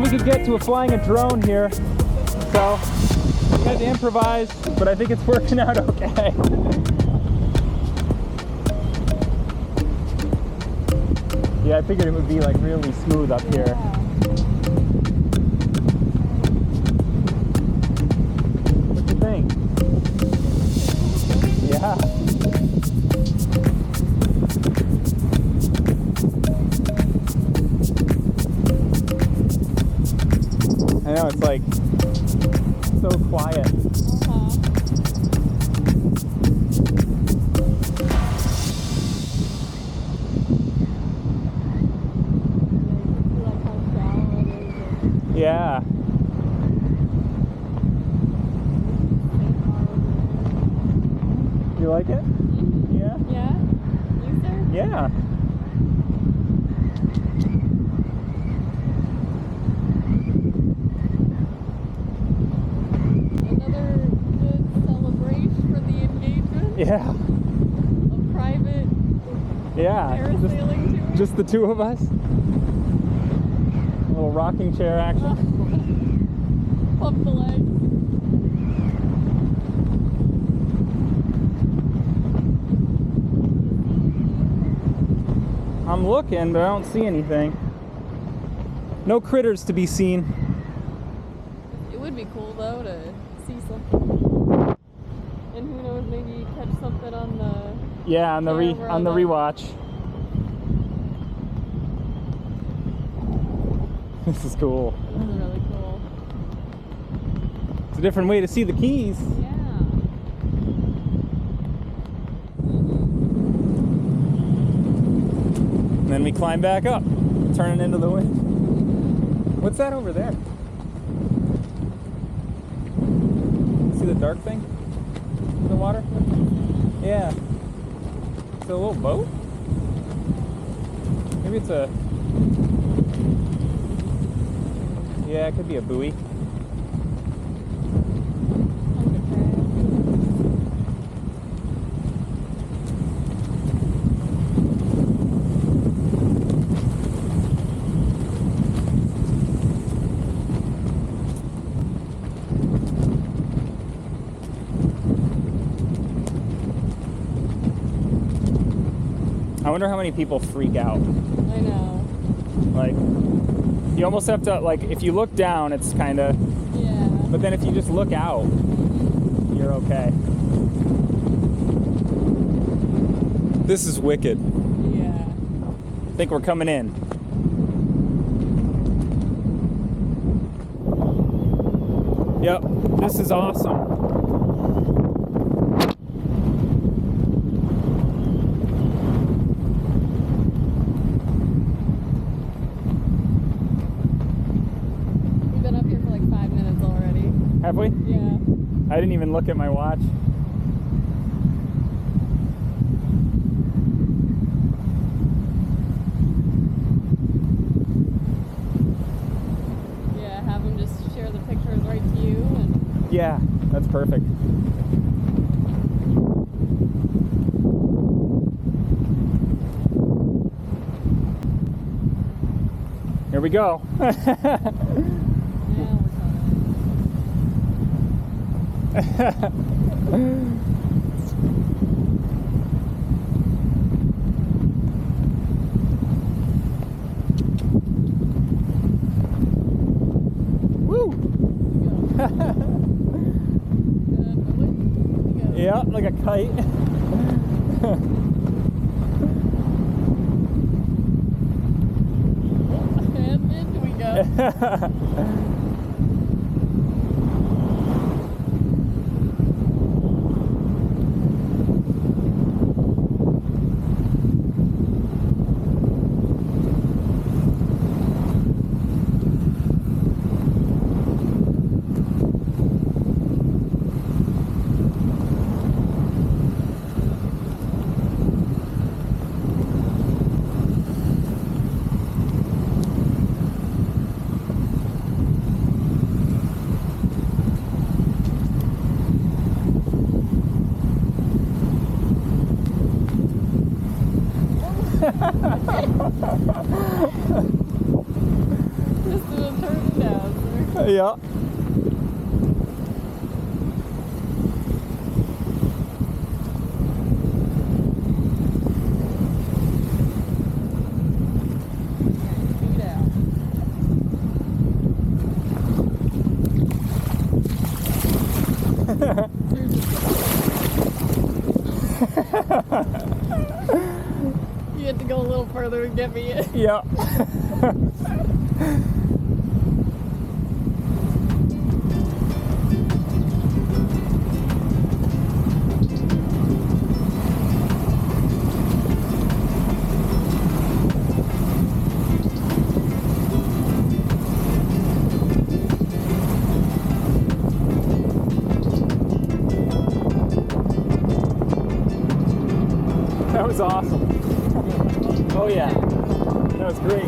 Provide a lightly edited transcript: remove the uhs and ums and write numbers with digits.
we could get to a flying a drone here. So we had to improvise, but I think it's working out okay. Yeah, I figured it would be like really smooth up here. What do you think? Yeah. I know, it's like so quiet. Yeah. You like it? Yeah? Yeah? You, sir? Yeah. Another good celebration for the engagement? Yeah. A private parasailing tour? Just the two of us. A little rocking chair action. Pump the legs. I'm looking, but I don't see anything. No critters to be seen. It would be cool though to see something. And who knows, maybe catch something on the On the rewatch. This is cool. This is really cool. It's a different way to see the Keys. Yeah. And then we climb back up, turning into the wind. What's that over there? See the dark thing in the water? Yeah. It's a little boat? Maybe it's a... Yeah, it could be a buoy. I wonder how many people freak out. I know. Like, you almost have to, like, if you look down, it's kind of... Yeah. But then if you just look out, you're okay. This is wicked. Yeah. I think we're coming in. Yep, this is awesome. Have we? Yeah. I didn't even look at my watch. Yeah, have them just share the pictures right to you. And yeah, that's perfect. Here we go. Woo! Yeah, like a kite. And in we go. Yeah. Get out. You had to go a little further to get me in. Yeah. That was awesome. Oh yeah, that was great.